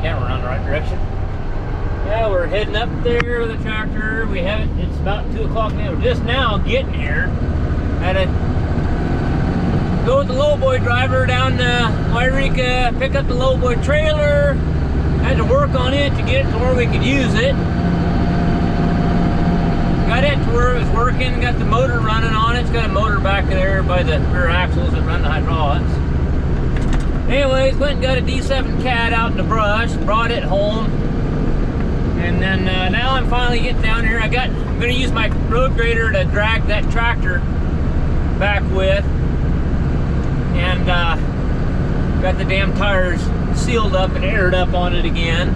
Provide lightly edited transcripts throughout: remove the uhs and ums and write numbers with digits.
camera around the right direction. Yeah, we're heading up there with the tractor. We have it. It's about 2 o'clock now. We're just now getting here. Had to go with the lowboy driver down to Wairika, pick up the lowboy trailer. Had to work on it to get it to where we could use it. Got it to where it was working. Got the motor running on it. It's got a motor back there by the rear axles that run the hydraulics. Anyways, went and got a D7 cat out in the brush, brought it home, and then now I'm finally getting down here. I'm going to use my road grader to drag that tractor back with, and got the damn tires sealed up and aired up on it again.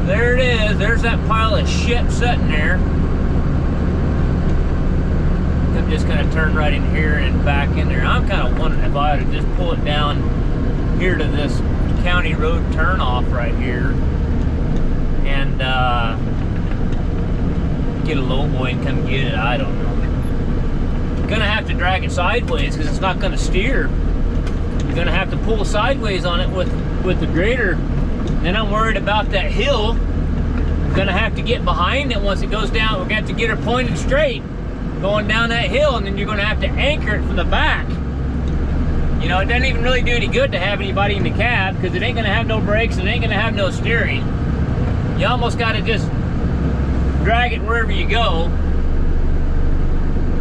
There it is. There's that pile of shit sitting there. I'm just going to turn right in here and back in there. I'm kind of wondering if I ought to just pull it down here to this county road turnoff right here and get a lowboy and come get it. I don't know. I'm gonna have to drag it sideways because it's not gonna steer. I'm gonna have to pull sideways on it with the grader. Then I'm worried about that hill. I'm gonna have to get behind it once it goes down. We're gonna have to get her pointed straight going down that hill, and then you're gonna have to anchor it from the back. You know, it doesn't even really do any good to have anybody in the cab because it ain't gonna have no brakes and it ain't gonna have no steering. You almost gotta just drag it wherever you go.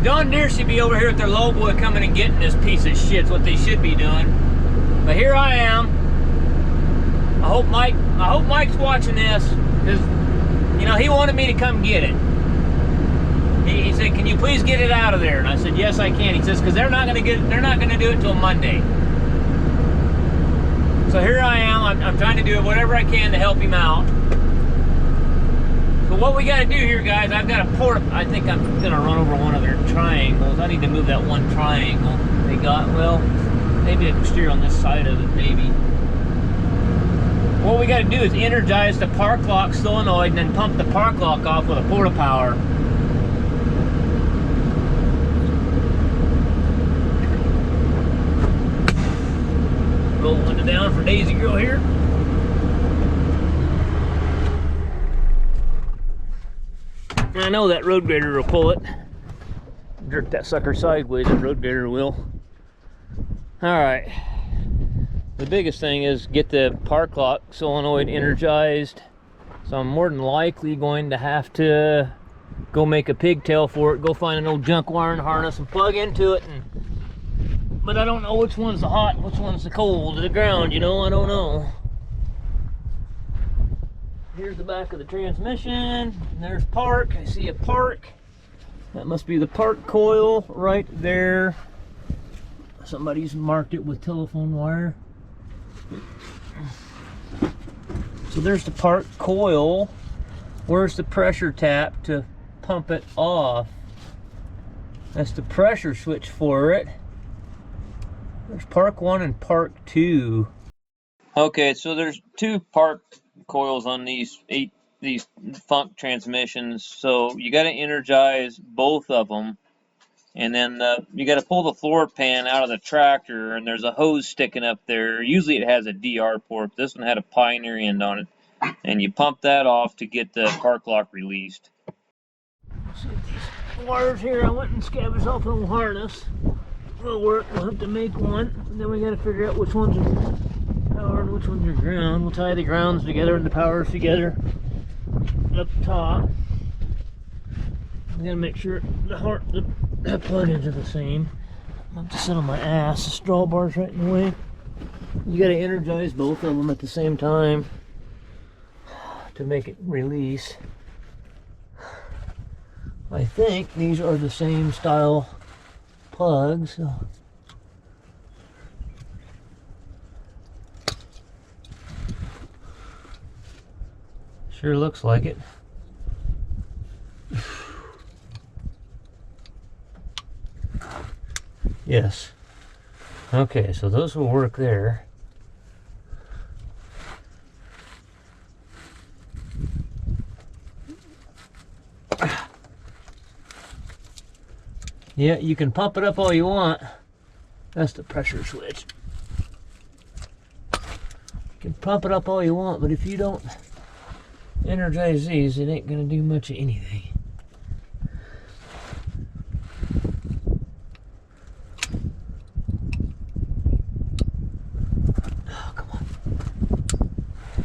John Deere should be over here with their lowboy coming and getting this piece of shit. It's what they should be doing. But here I am. I hope Mike's watching this because, you know, he wanted me to come get it. He said, "Can you please get it out of there?" And I said, "Yes, I can." He says, "Because they're not going to do it till Monday." So here I am. I'm trying to do whatever I can to help him out. So what we got to do here, guys, I've got a port. I think I'm going to run over one of their triangles. I need to move that one triangle they got. Well, maybe I can steer on this side of it, maybe. What we got to do is energize the park lock solenoid and then pump the park lock off with a porta power. Roll one down for Daisy Girl here. I know that road grader will pull it. Jerk that sucker sideways, that road grader will. Alright. The biggest thing is get the park lock solenoid energized. So I'm more than likely going to have to go make a pigtail for it, go find an old junk wiring harness and plug into it. But I don't know which one's the hot, which one's the cold to the ground, you know, I don't know. Here's the back of the transmission, and there's park. I see a park. That must be the park coil right there. Somebody's marked it with telephone wire. So there's the park coil. Where's the pressure tap to pump it off? That's the pressure switch for it. There's Park 1 and Park 2. Okay, so there's 2 park coils on these funk transmissions. So you got to energize both of them, and then you got to pull the floor pan out of the tractor, and there's a hose sticking up there. Usually it has a DR port. This one had a Pioneer end on it, and you pump that off to get the park lock released. See these wires here. I went and scavenged off a little harness. Will work. We'll have to make one. And then we got to figure out which ones are power and which ones are ground. We'll tie the grounds together and the powers together up top. We got to make sure the plug-ins are the same. I have to sit on my ass. The straw bar's right in the way. You got to energize both of them at the same time to make it release. I think these are the same style plugs. Sure looks like it. Yes. Okay, so those will work there. Yeah, you can pump it up all you want. That's the pressure switch. can pump it up all you want, but if you don't energize these, it ain't gonna do much of anything. Oh, come on.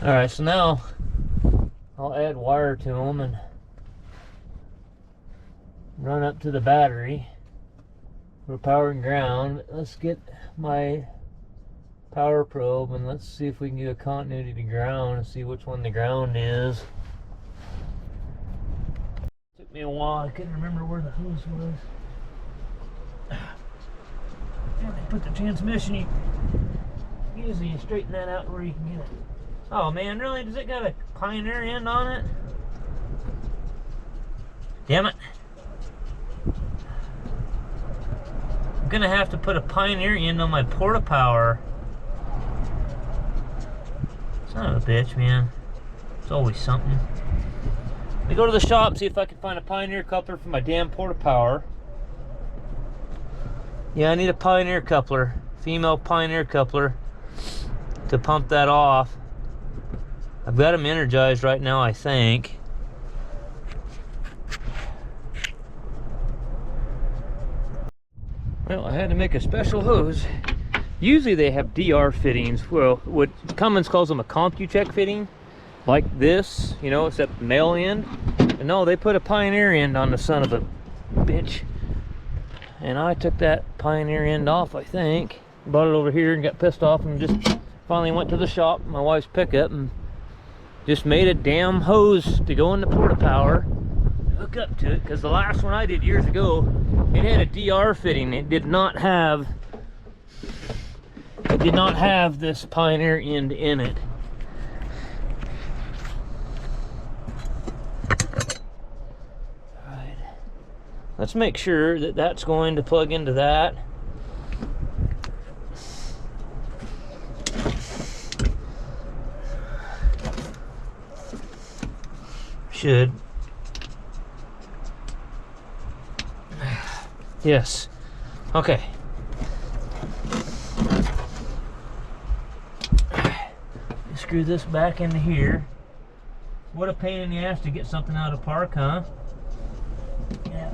All right, so now I'll add wire to them and run up to the battery for power and ground. Let's get my power probe and let's see if we can get a continuity to ground and see which one the ground is. Took me a while, I couldn't remember where the hose was. And they put the transmission, usually you straighten that out where you can get it. Oh man, really? Does it got a Pioneer end on it? Damn it. I'm gonna have to put a Pioneer end on my Porta Power. Son of a bitch, man. It's always something. Let me go to the shop and see if I can find a Pioneer coupler for my damn Porta Power. Yeah, I need a Pioneer coupler. Female Pioneer coupler to pump that off. I've got them energized right now, I think. Well, I had to make a special hose. Usually they have DR fittings. Well, what Cummins calls them a CompuCheck fitting, like this, you know, except male end. And no, they put a Pioneer end on the son of a bitch. And I took that Pioneer end off, I think. Brought it over here and got pissed off and just finally went to the shop, my wife's pickup, and just made a damn hose to go in the Porta Power, hook up to it, because the last one I did years ago, it had a DR fitting. It did not have this Pioneer end in it. Alright, let's make sure that that's going to plug into that. Should. Yes. Okay. Screw this back into here. What a pain in the ass to get something out of park, huh? Yeah.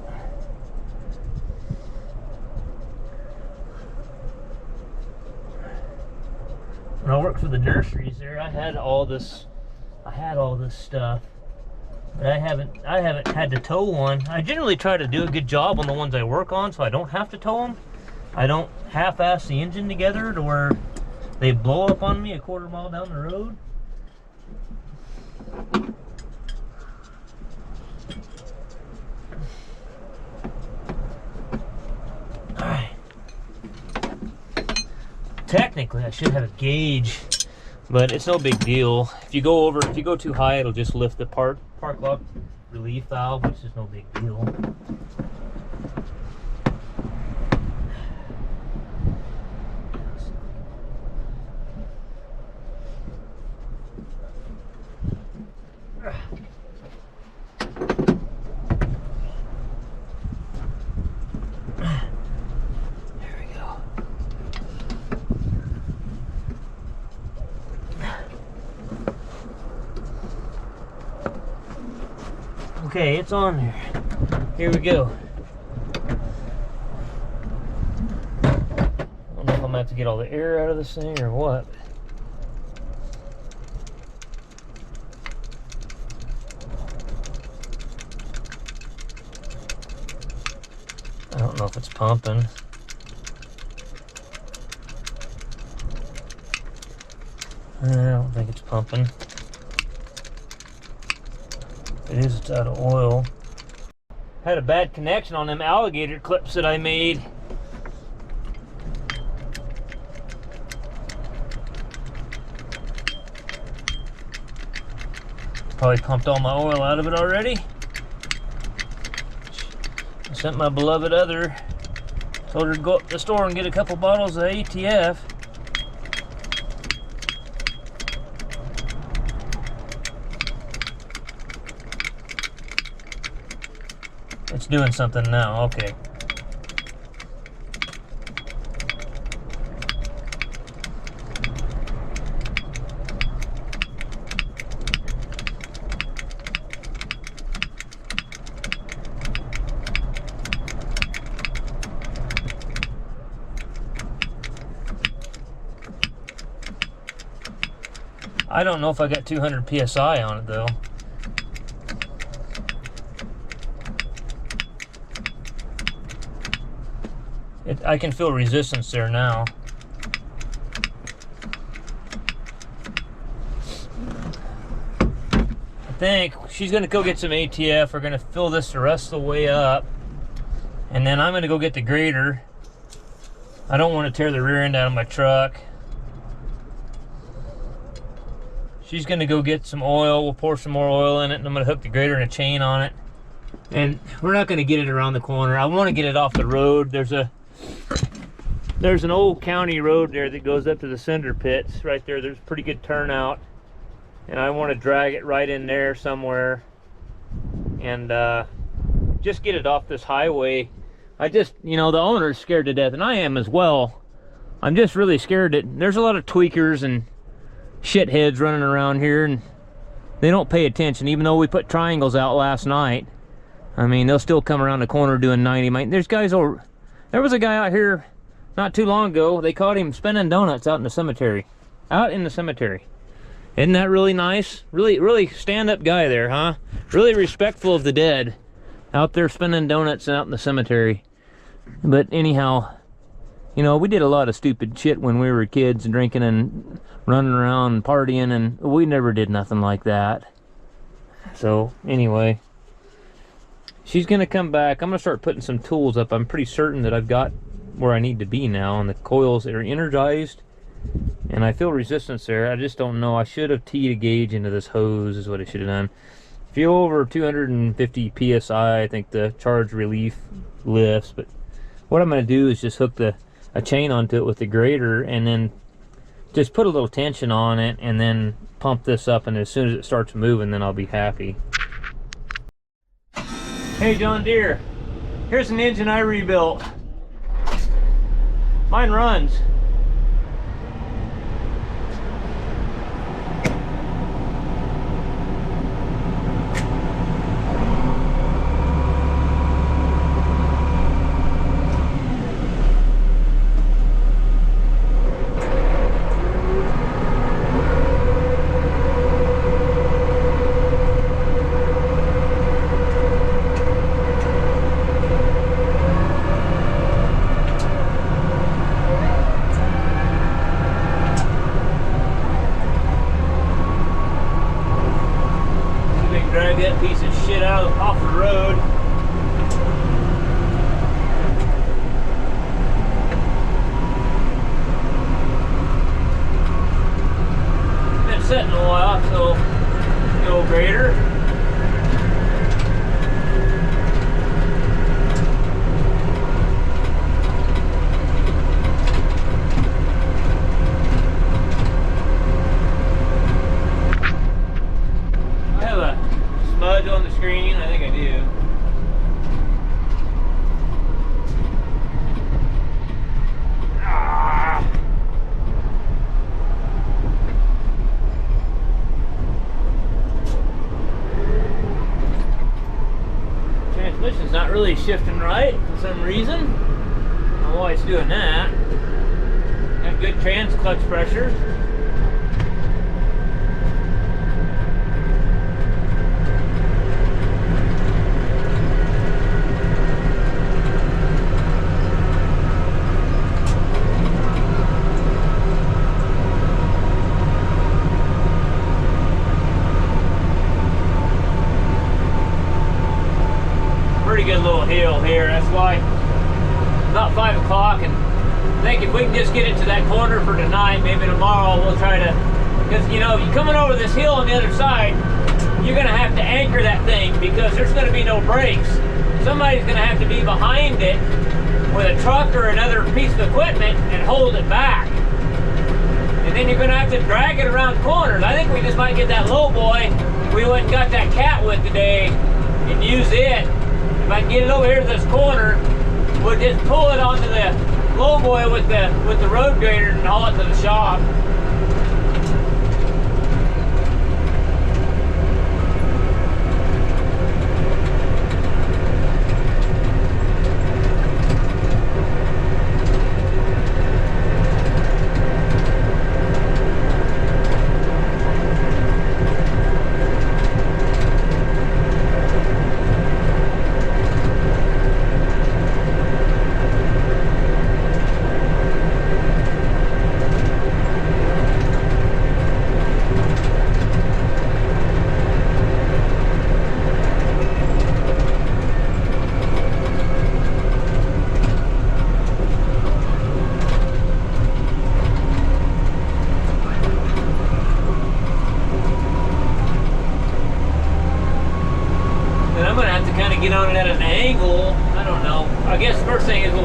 When I worked for the nurseries there, I had all this stuff. But I haven't had to tow one. I generally try to do a good job on the ones I work on, so I don't have to tow them. I don't half-ass the engine together to where they blow up on me a quarter mile down the road. Alright. Technically, I should have a gauge, but it's no big deal. If you go too high, it'll just lift the park lock relief valve, which is no big deal. Okay, it's on there. Here we go. I don't know if I'm gonna have to get all the air out of this thing or what. I don't know if it's pumping. I don't think it's pumping. It is, it's out of oil. Had a bad connection on them alligator clips that I made. Probably pumped all my oil out of it already. I sent my beloved other, told her to go up to the store and get a couple bottles of ATF. It's doing something now, okay. I don't know if I got 200 PSI on it though. I can feel resistance there now. I think she's gonna go get some ATF. We're gonna fill this the rest of the way up. And then I'm gonna go get the grader. I don't want to tear the rear end out of my truck. She's gonna go get some oil. We'll pour some more oil in it, and I'm gonna hook the grader and a chain on it. And we're not gonna get it around the corner. I want to get it off the road. There's an old county road there that goes up to the cinder pits right there. There's pretty good turnout, and I want to drag it right in there somewhere and just get it off this highway. I just, you know, the owner's scared to death, and I am as well. I'm just really scared that there's a lot of tweakers and shitheads running around here, and they don't pay attention. Even though we put triangles out last night, I mean, they'll still come around the corner doing 90. There's guys over. There was a guy out here not too long ago. They caught him spinning donuts out in the cemetery. Out in the cemetery. Isn't that really nice? Really stand-up guy there, huh? Really respectful of the dead. Out there spinning donuts out in the cemetery. But anyhow, you know, we did a lot of stupid shit when we were kids and drinking and running around and partying, and we never did nothing like that. So anyway, she's gonna come back. I'm gonna start putting some tools up. I'm pretty certain that I've got where I need to be now, and the coils are energized, and I feel resistance there. I just don't know. I should have teed a gauge into this hose is what I should have done. If you're over 250 PSI, I think the charge relief lifts, but what I'm going to do is just hook a chain onto it with the grader, and then just put a little tension on it, and then pump this up, and as soon as it starts moving, then I'll be happy. Hey John Deere, here's an engine I rebuilt. Mine runs. Drag that piece of shit off the road. Been sitting a while, so the old grader. On the screen, I think I do. Transmission's not really shifting right for some reason. I don't know why it's doing that. Got good trans clutch pressure. Pretty good little hill here. That's why about 5 o'clock, and I think if we can just get it to that corner for tonight, maybe tomorrow we'll try to, because you know, if you're coming over this hill on the other side, you're going to have to anchor that thing because there's going to be no brakes. Somebody's going to have to be behind it with a truck or another piece of equipment and hold it back. And then you're going to have to drag it around corners. I think we just might get that low boy we went and got that cat with today and use it. If I can get it over here to this corner, we'll just pull it onto the low boy with the road grader and haul it to the shop.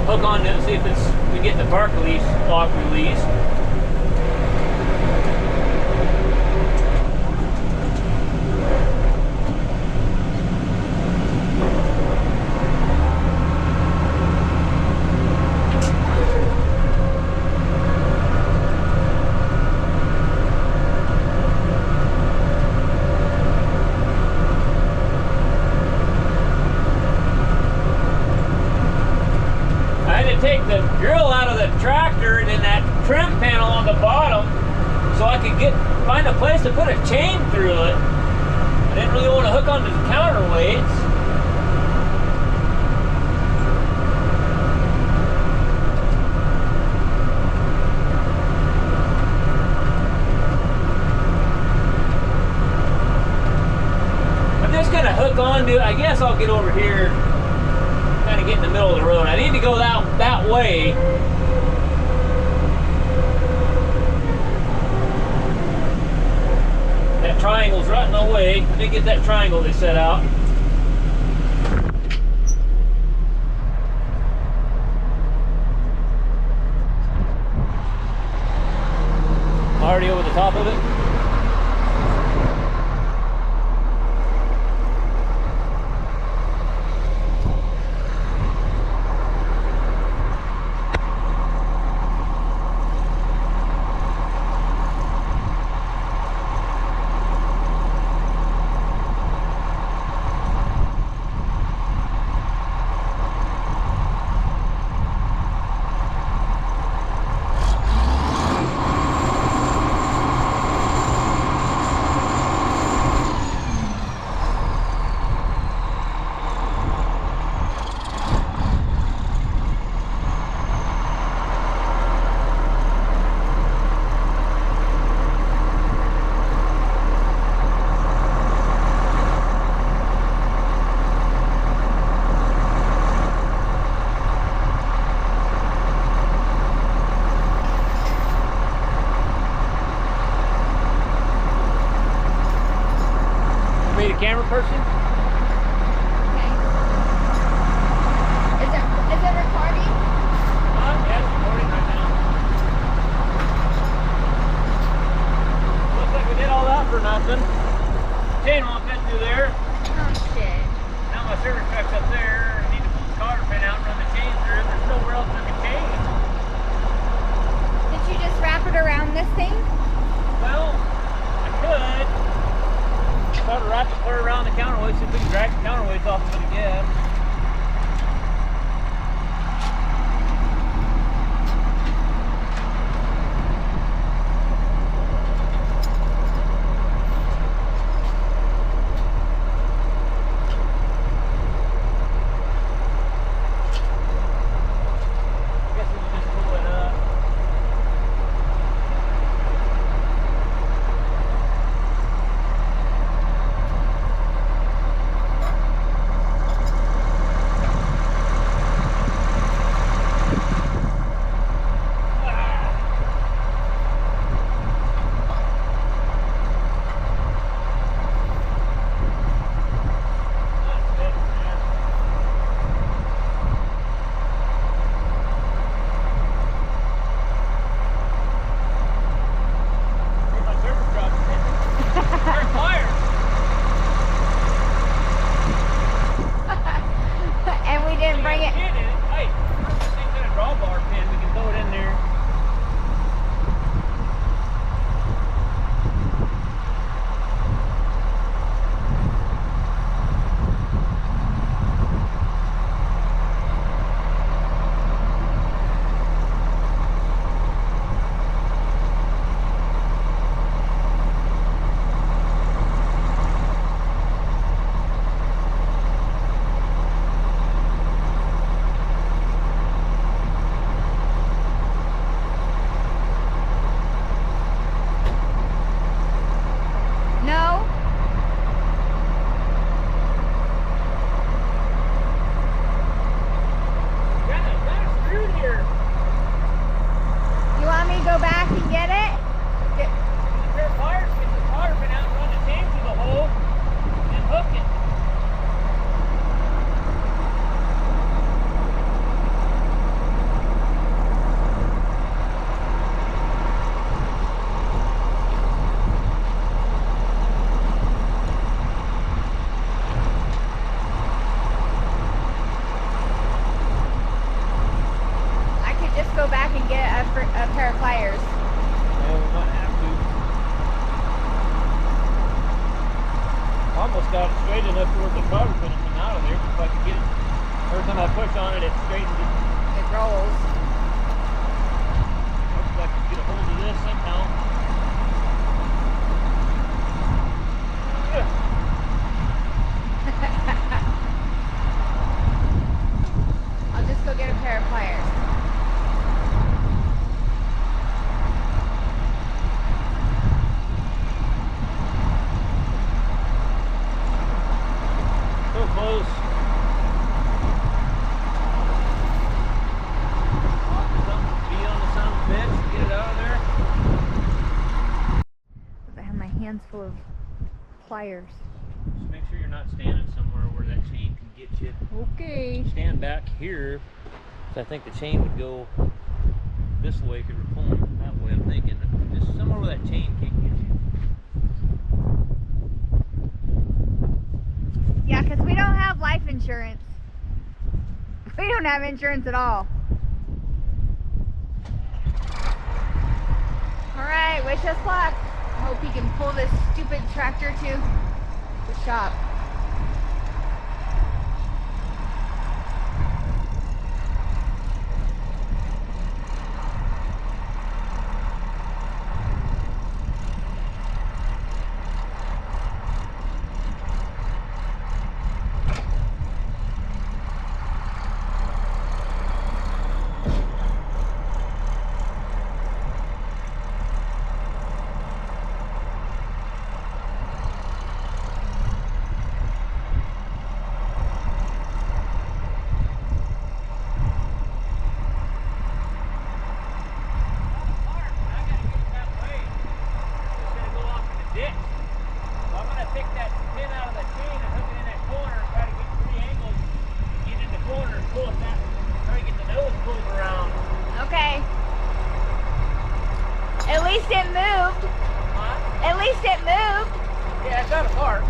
hook onto it and see if we get the bark release, lock release. Take the drill out of the tractor and then that trim panel on the bottom so I could find a place to put a chain through it. I didn't really want to hook onto the counterweights. I'm just gonna hook onto, I guess I'll get over here, kind of get in the middle of the road. I need to go that way. That triangle's right in the way. Let me get that triangle they set out. Already over the top of it. Camera person? Okay. Is it recording? Yeah, it's recording right now. Looks like we did all that for nothing. Chain won't fit through there. Oh shit. Now my service truck's up there. I need to pull the cotter pin out and run the chain through. There's nowhere else I can chain. Did you just wrap it around this thing? Well, I could. Try to wrap it clear around the counterweight so we can drag the counterweights off of it again. I guess we can just pull it up. probably put them out of there if I could get it. Every time I push on it, it straightens it. It rolls. If I could get a hold of this somehow. Yeah. I'll just go get a pair of pliers. So close. Be on the son of a bitch, get it out of there. I have my hands full of pliers. Just make sure you're not standing somewhere where that chain can get you. Okay. Stand back here, so I think the chain would go this way because we're pulling it that way. I'm thinking just somewhere where that chain can't get you. Yeah, because we don't have life insurance. We don't have insurance at all. Alright, wish us luck. I hope he can pull this stupid tractor to the shop. Okay. At least it moved. Huh? At least it moved. Yeah, it's out of park.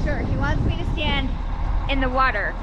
Sure, he wants me to stand in the water.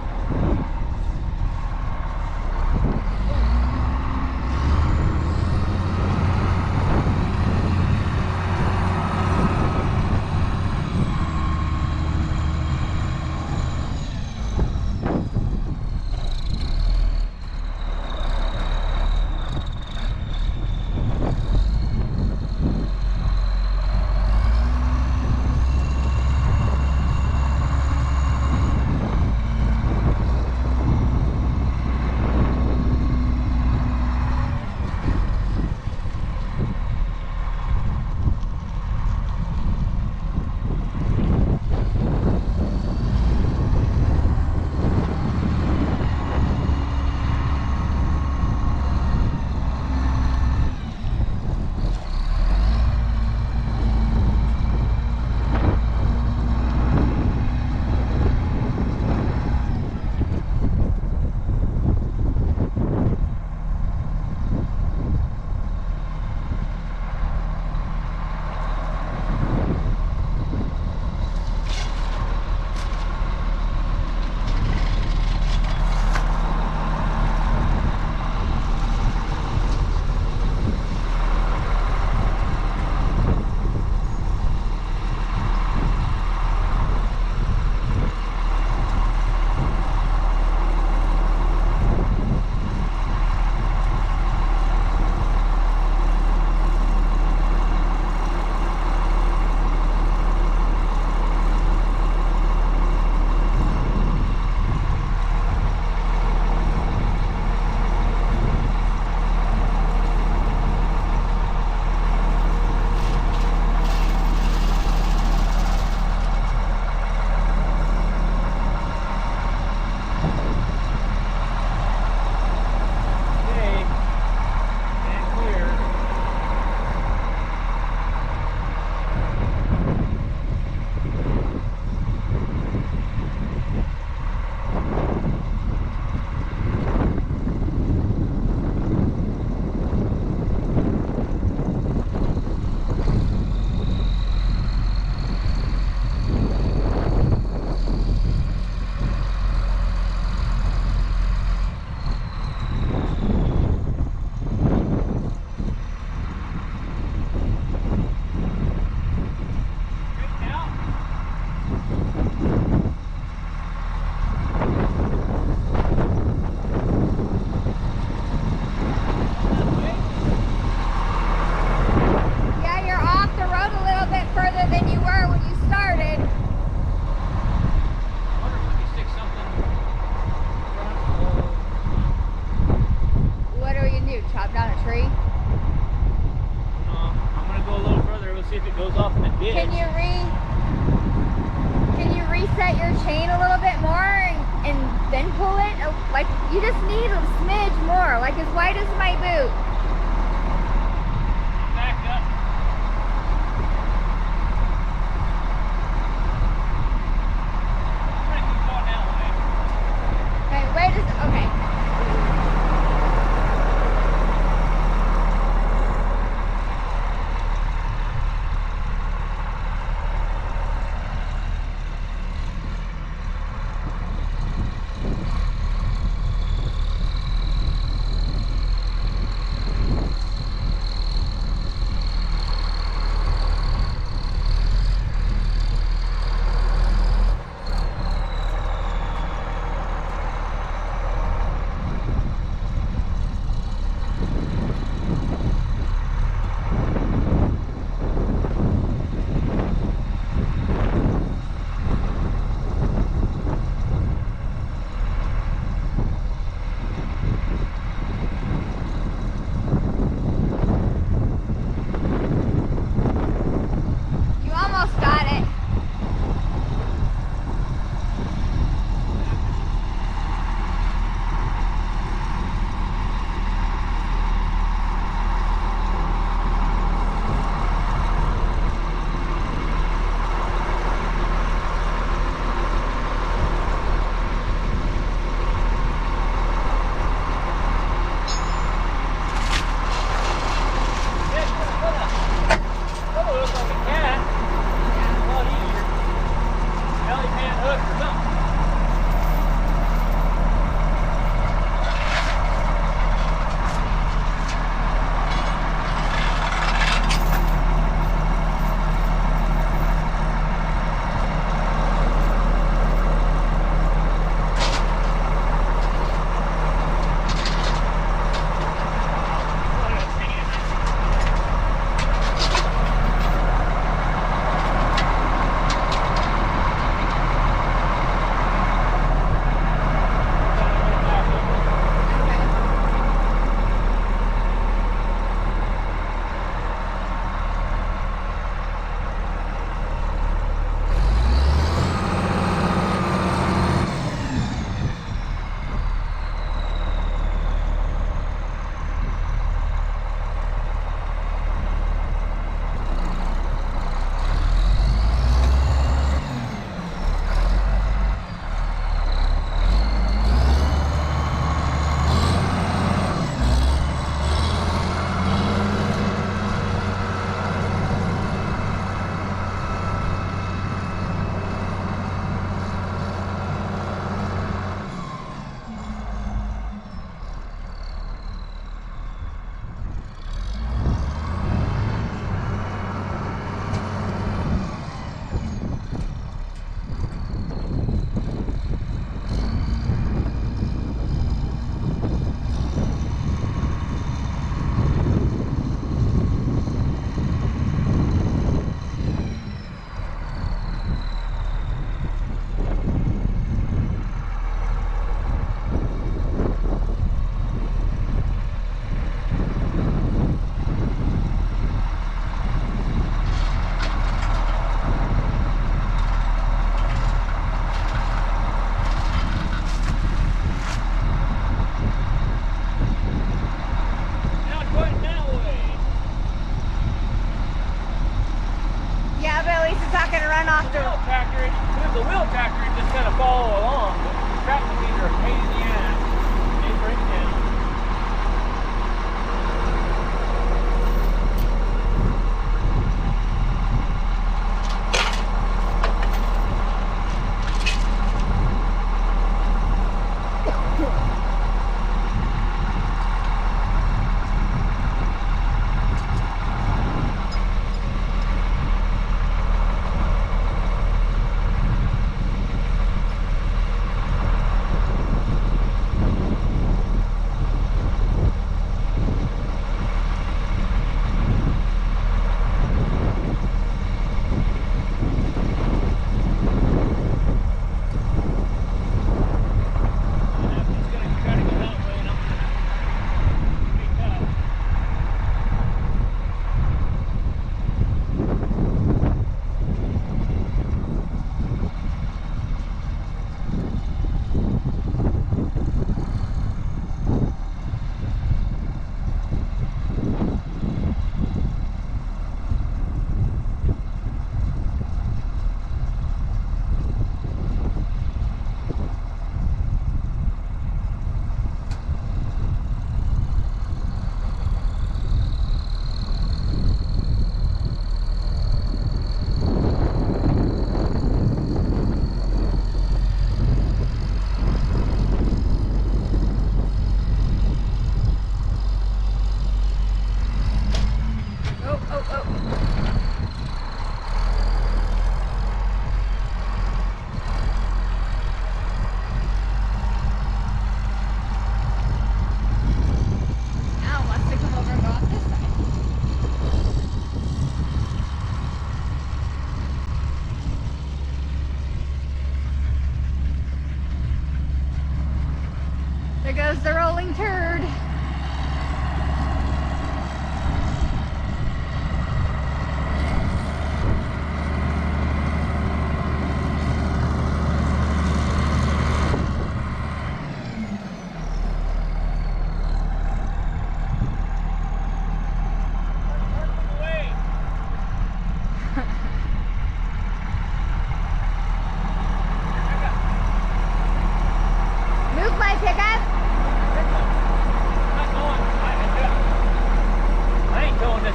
bitch. Can you reset your chain a little bit more and then pull it? Like, you just need a smidge more, like as wide as my boot. Back up. I'm gonna keep going that way. Okay, wait a okay. The wheel tractor, you just kind of follow along. The tractor means are a pain in the ass. They break down.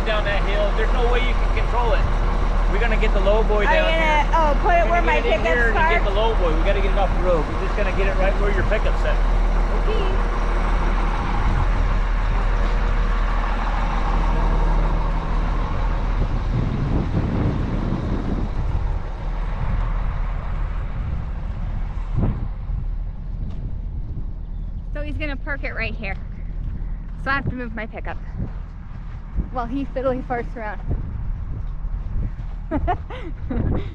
down that hill. There's no way you can control it. We're gonna get the low boy down here. Oh, put it where my pickup's pickup's parked. Get the low boy. We gotta get it off the road. We're just gonna get it right where your pickup's at. Okay. So he's gonna park it right here. So I have to move my pickup while he fiddly farts around.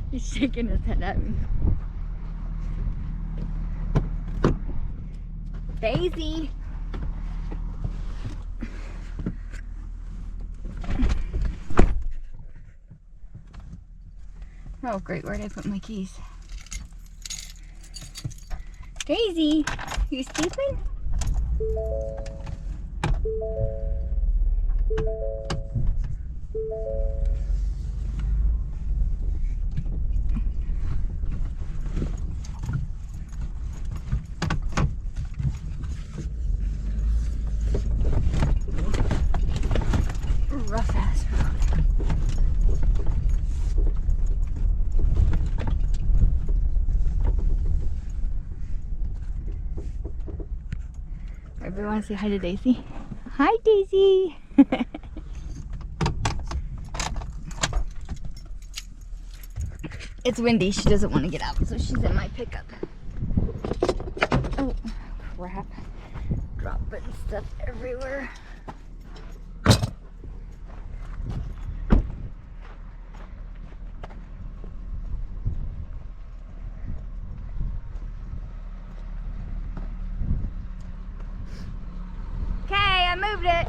He's shaking his head at me. Daisy. Oh great, where did I put my keys? Daisy, you sleeping? Rough ass road. Everybody want to say hi to Daisy? Hi, Daisy. It's windy. She doesn't want to get out, so she's in my pickup. Oh, crap. Dropping stuff everywhere. Okay, I moved it.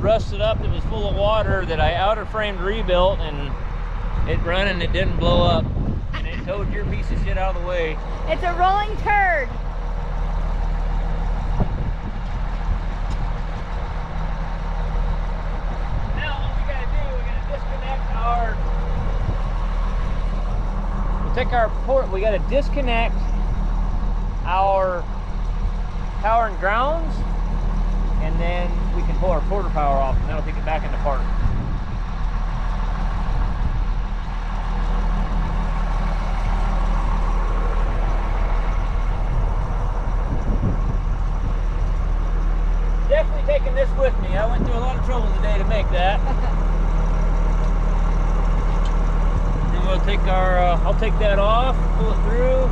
Rusted up, it was full of water that I outer framed rebuilt, and it run and it didn't blow up, and it towed your piece of shit out of the way. It's a rolling turd. Now what we gotta do, we're gonna disconnect our, we'll take our port, we gotta disconnect our power and grounds, and then we can pull our quarter power off, and that'll take it back into park. Definitely taking this with me. I went through a lot of trouble today to make that. And we'll take our, I'll take that off, pull it through.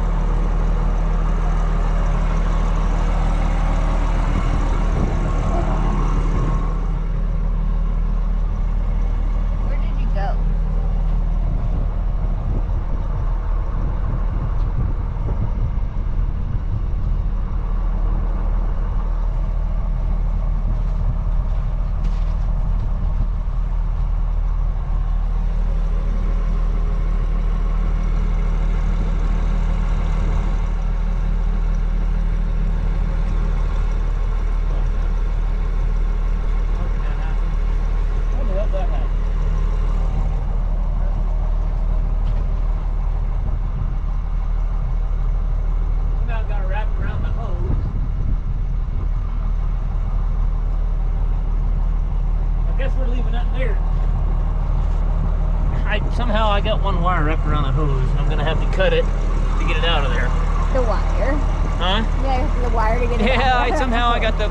Somehow I got one wire wrapped around the hose, and I'm gonna have to cut it to get it out of there. the wire. Huh? Yeah, the wire to get it Yeah, somehow I got the...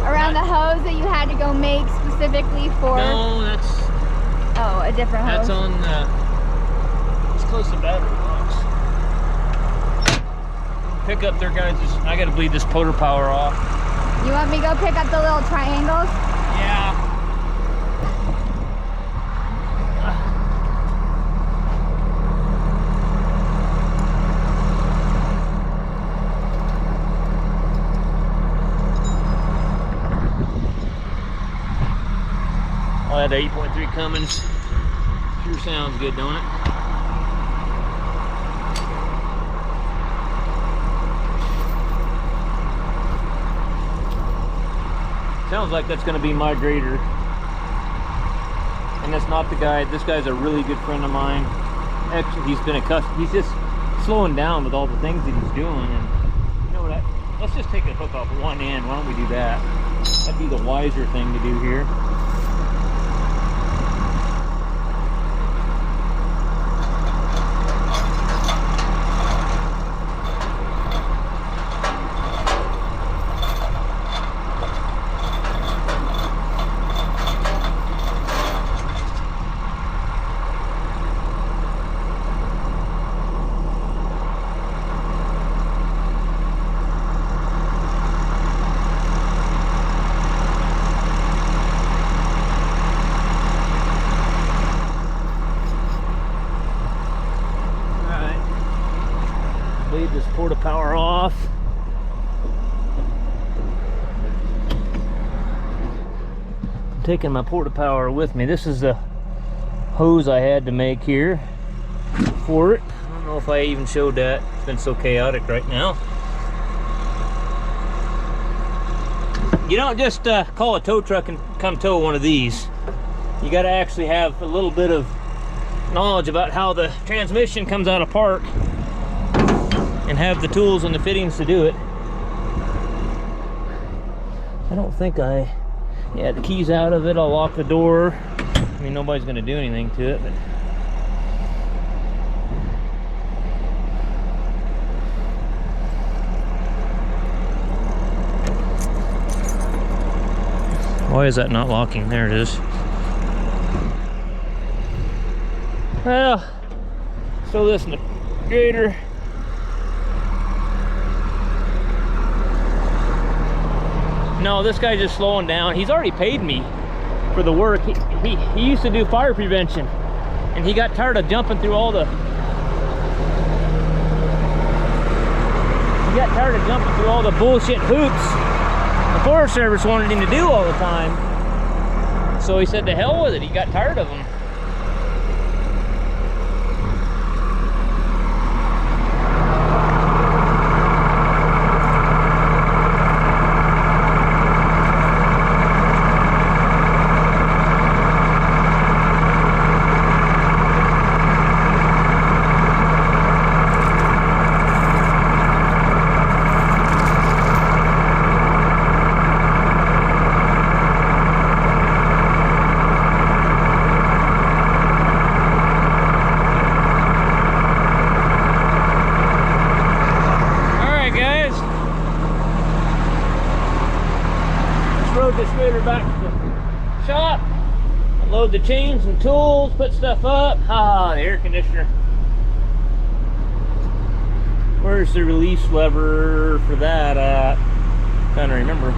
Around the hose that you had to go make specifically for... No, that's... Oh, a different hose. That's on... it's close to battery box. Pick up there, guys. I gotta bleed this motor power off. You want me to go pick up the little triangles? Yeah. Oh, that 8.3 Cummins sure sounds good, don't it? Sounds like that's going to be my grader. And that's not the guy. This guy's a really good friend of mine. Actually, he's just slowing down with all the things that he's doing. And you know what? Let's just take a hook off one end. Why don't we do that? That'd be the wiser thing to do here. Leave this porta power off. I'm taking my porta power with me. This is the hose I had to make here for it. I don't know if I even showed that. It's been so chaotic right now. You don't just call a tow truck and come tow one of these. You got to actually have a little bit of knowledge about how the transmission comes out of park and have the tools and the fittings to do it. I don't think yeah, the key's out of it. I'll lock the door. I mean, nobody's gonna do anything to it, but why is that not locking? There it is. Well, throw this in the grader. No, this guy's just slowing down. He's already paid me for the work. He used to do fire prevention, and he got tired of jumping through all the... He got tired of jumping through all the bullshit hoops the Forest Service wanted him to do all the time. So he said to hell with it. He got tired of them. This grader back to the shop, unload the chains and tools, put stuff up. Ah, the air conditioner. Where's the release lever for that at? Trying to remember.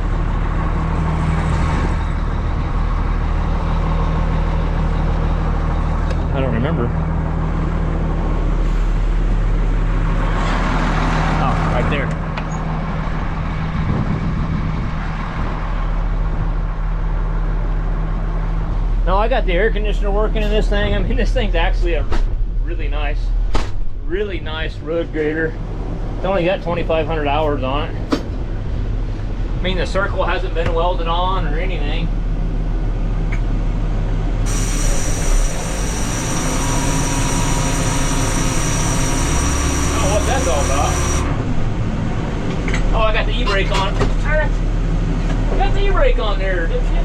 I don't remember. Oh, right there. No, I got the air conditioner working in this thing. I mean, this thing's actually a really nice road grader. It's only got 2,500 hours on it. I mean, the circle hasn't been welded on or anything. I don't know what that's all about. Oh, I got the e-brake on. I got the e-brake on there, dipshit.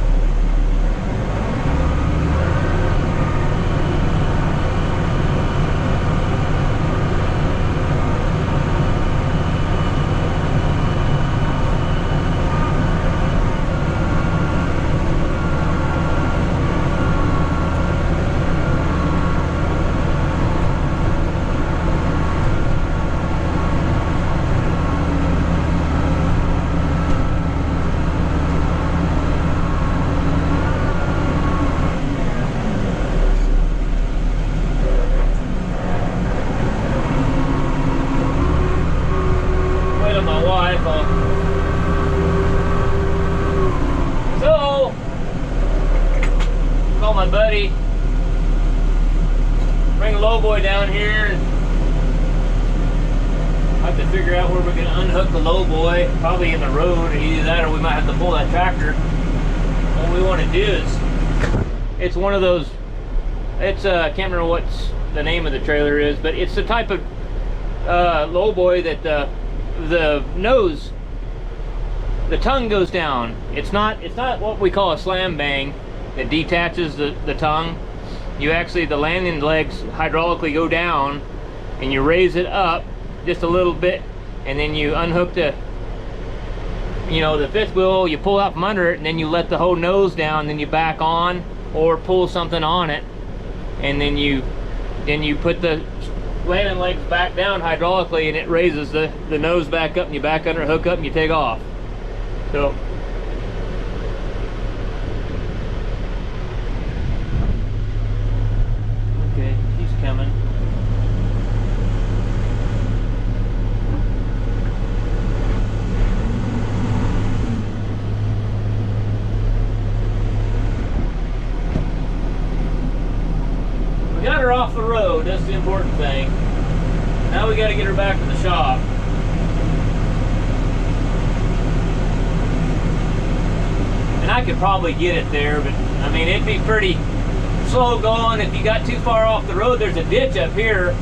wait on my wife. So, call my buddy, bring a lowboy down here, and I have to figure out where we're going to unhook the lowboy. Probably in the road, either that or we might have to pull that tractor. What we want to do is, it's one of those, it's I can't remember what's the name of the trailer is, but it's the type of lowboy that the nose, the tongue goes down. It's not what we call a slam bang that detaches the tongue. You actually, the landing legs hydraulically go down and you raise it up just a little bit, and then you unhook the, you know, the fifth wheel, you pull out from under it, and then you let the whole nose down, then you back on or pull something on it, and then you put the landing legs back down hydraulically, and it raises the nose back up, and you back under, hook up, and you take off. So okay, she's coming. We got her off the road, that's the important thing. Now we got to get her back to the shop. And I could probably get it there, but I mean, it'd be pretty slow going. If you got too far off the road, there's a ditch up here.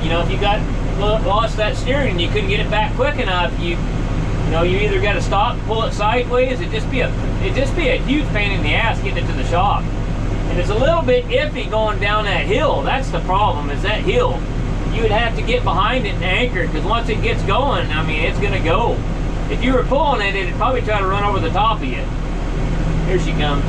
You know, if you got lost that steering and you couldn't get it back quick enough, you know, you either got to stop and pull it sideways. It'd just be a huge pain in the ass getting it to the shop. And it's a little bit iffy going down that hill. That's the problem, is that hill. You would have to get behind it and anchor it, because once it gets going, I mean, it's gonna go. If you were pulling it, it'd probably try to run over the top of you. Here she comes.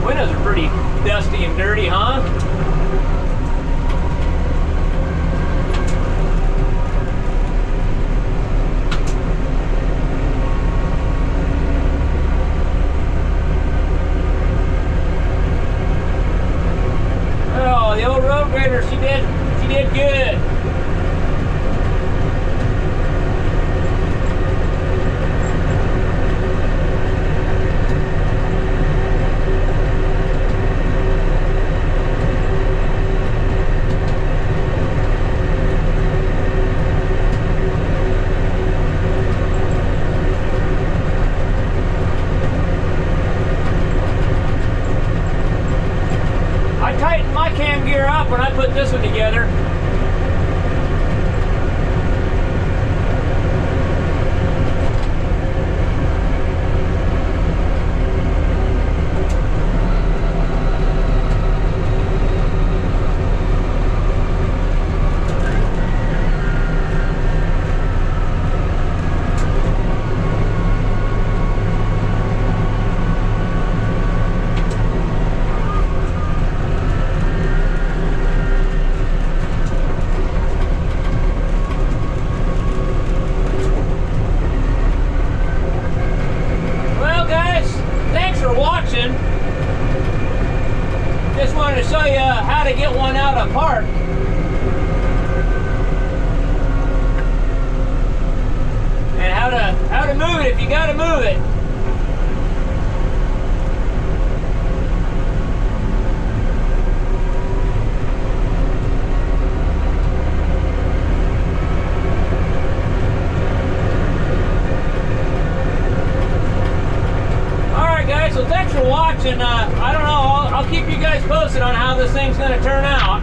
Windows are pretty dusty and dirty, huh? Oh, the old road grader, she did good. I tightened my cam gear up when I put this one together. Just wanted to show you how to get one out of park. And how to move it if you gotta move it. So thanks for watching. I don't know, I'll keep you guys posted on how this thing's going to turn out.